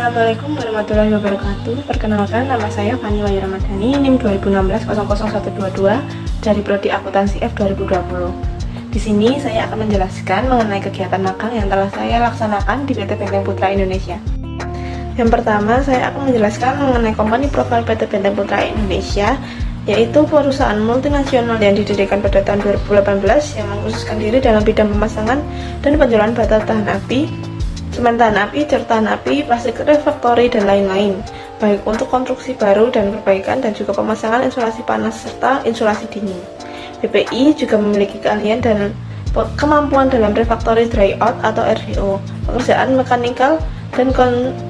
Assalamualaikum warahmatullahi wabarakatuh. Perkenalkan, nama saya Fani Wahyu Ramadhani, NIM 2016-00122 dari Prodi Akuntansi F 2020. Di sini saya akan menjelaskan mengenai kegiatan magang yang telah saya laksanakan di PT Benteng Putra Indonesia. Yang pertama, saya akan menjelaskan mengenai company profile PT Benteng Putra Indonesia, yaitu perusahaan multinasional yang didirikan pada tahun 2018 yang mengkhususkan diri dalam bidang pemasangan dan penjualan bata tahan api, semen tahan api, cat tahan api, plastik refractory, dan lain-lain, baik untuk konstruksi baru dan perbaikan dan juga pemasangan insulasi panas serta insulasi dingin. BPI juga memiliki keahlian dan kemampuan dalam refractory dry out atau RDO, pekerjaan mekanikal, dan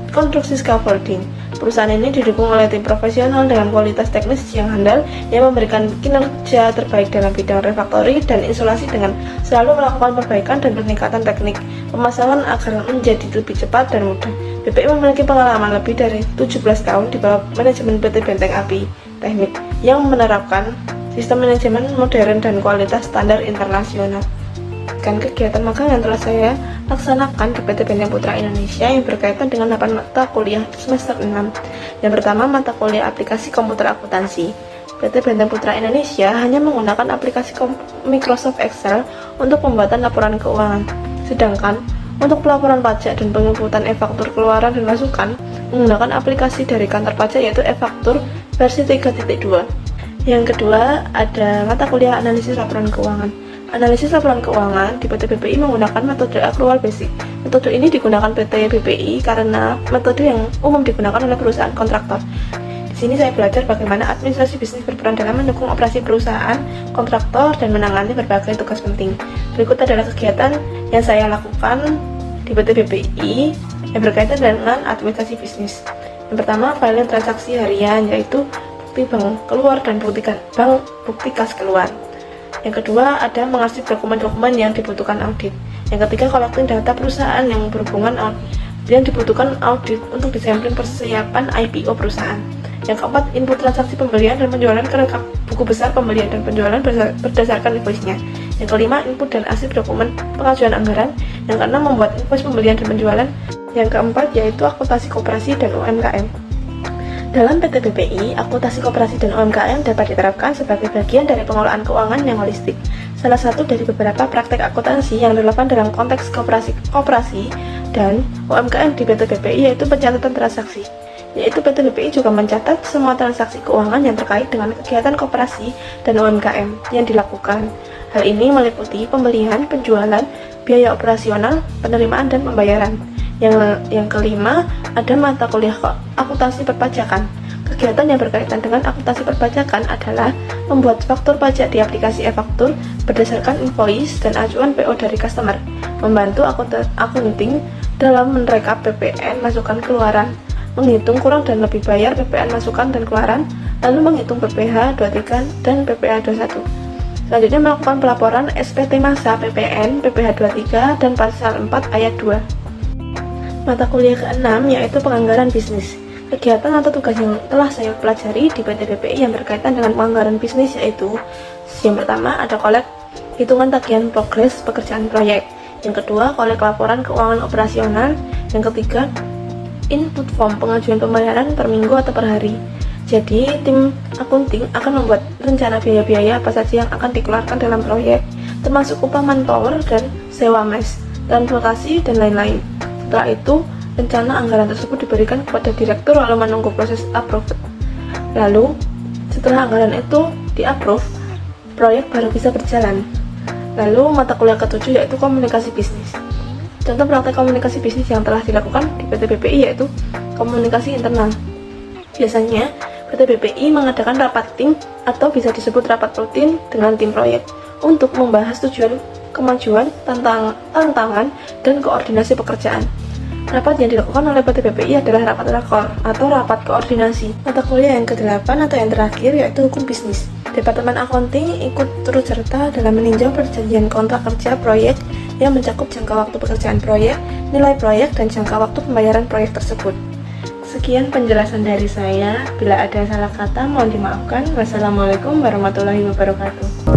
konstruksi scaffolding. Perusahaan ini didukung oleh tim profesional dengan kualitas teknis yang handal yang memberikan kinerja terbaik dalam bidang refractory dan insulasi dengan selalu melakukan perbaikan dan peningkatan teknik pemasangan agar menjadi lebih cepat dan mudah. BPI memiliki pengalaman lebih dari 17 tahun di bawah manajemen PT Benteng Api Teknik yang menerapkan sistem manajemen modern dan kualitas standar internasional. Kegiatan magang yang telah saya laksanakan di PT Benteng Putra Indonesia yang berkaitan dengan 8 mata kuliah semester 6. Yang pertama, mata kuliah aplikasi komputer akuntansi. PT Benteng Putra Indonesia hanya menggunakan aplikasi Microsoft Excel untuk pembuatan laporan keuangan. Sedangkan untuk pelaporan pajak dan penginputan e-faktur keluaran dan masukan menggunakan aplikasi dari kantor pajak yaitu e-faktur versi 3.2. Yang kedua, ada mata kuliah analisis laporan keuangan. Analisis laporan keuangan di PT BPI menggunakan metode accrual basic. Metode ini digunakan PT BPI karena metode yang umum digunakan oleh perusahaan kontraktor. Di sini saya belajar bagaimana administrasi bisnis berperan dalam mendukung operasi perusahaan kontraktor dan menangani berbagai tugas penting. Berikut adalah kegiatan yang saya lakukan di PT BPI yang berkaitan dengan administrasi bisnis. Yang pertama, filing transaksi harian, yaitu bukti bank keluar dan bukti kas keluar. Yang kedua, ada mengarsip dokumen-dokumen yang dibutuhkan audit. Yang ketiga, collecting data perusahaan yang berhubungan yang dibutuhkan audit untuk disampling persiapan IPO perusahaan. Yang keempat, input transaksi pembelian dan penjualan ke rekap buku besar pembelian dan penjualan berdasarkan invoice-nya. Yang kelima, input dan arsip dokumen pengajuan anggaran. Yang keenam, membuat invoice pembelian dan penjualan. Yang keempat, yaitu akuntansi koperasi dan UMKM. Dalam PT BPI, akuntansi koperasi dan UMKM dapat diterapkan sebagai bagian dari pengelolaan keuangan yang holistik. Salah satu dari beberapa praktek akuntansi yang relevan dalam konteks koperasi dan UMKM di PT BPI yaitu pencatatan transaksi. Yaitu PT BPI juga mencatat semua transaksi keuangan yang terkait dengan kegiatan koperasi dan UMKM yang dilakukan. Hal ini meliputi pembelian, penjualan, biaya operasional, penerimaan, dan pembayaran. Yang kelima, ada mata kuliah akuntansi perpajakan. Kegiatan yang berkaitan dengan akuntansi perpajakan adalah membuat faktur pajak di aplikasi e-faktur berdasarkan invoice dan acuan PO dari customer, membantu akunting dalam merekap PPN masukan keluaran, menghitung kurang dan lebih bayar PPN masukan dan keluaran, lalu menghitung PPh 23 dan PPh 21. Selanjutnya melakukan pelaporan SPT masa PPN, PPh 23 dan pasal 4 ayat 2. Mata kuliah ke-6 yaitu penganggaran bisnis. Kegiatan atau tugas yang telah saya pelajari di PT BPI yang berkaitan dengan penganggaran bisnis yaitu yang pertama ada kolek hitungan tagihan progres pekerjaan proyek. Yang kedua, kolek laporan keuangan operasional. Yang ketiga, input form pengajuan pembayaran per minggu atau per hari. Jadi, tim akunting akan membuat rencana biaya-biaya apa saja yang akan dikeluarkan dalam proyek, termasuk upah manpower dan sewa mes, transportasi, dan lain-lain. Setelah itu, rencana anggaran tersebut diberikan kepada direktur lalu menunggu proses approve. Lalu, setelah anggaran itu di-approve, proyek baru bisa berjalan. Lalu, mata kuliah ke-7 yaitu komunikasi bisnis. Contoh praktek komunikasi bisnis yang telah dilakukan di PT BPI yaitu komunikasi internal. Biasanya, PT BPI mengadakan rapat tim atau bisa disebut rapat rutin dengan tim proyek untuk membahas tujuan, kemajuan, tantangan, dan koordinasi pekerjaan. Rapat yang dilakukan oleh PT BPI adalah rapat rakor atau rapat koordinasi. Mata kuliah yang ke-8 atau yang terakhir yaitu hukum bisnis. Departemen Accounting ikut turut serta dalam meninjau perjanjian kontrak kerja proyek yang mencakup jangka waktu pekerjaan proyek, nilai proyek, dan jangka waktu pembayaran proyek tersebut. Sekian penjelasan dari saya. Bila ada salah kata mohon dimaafkan. Wassalamualaikum warahmatullahi wabarakatuh.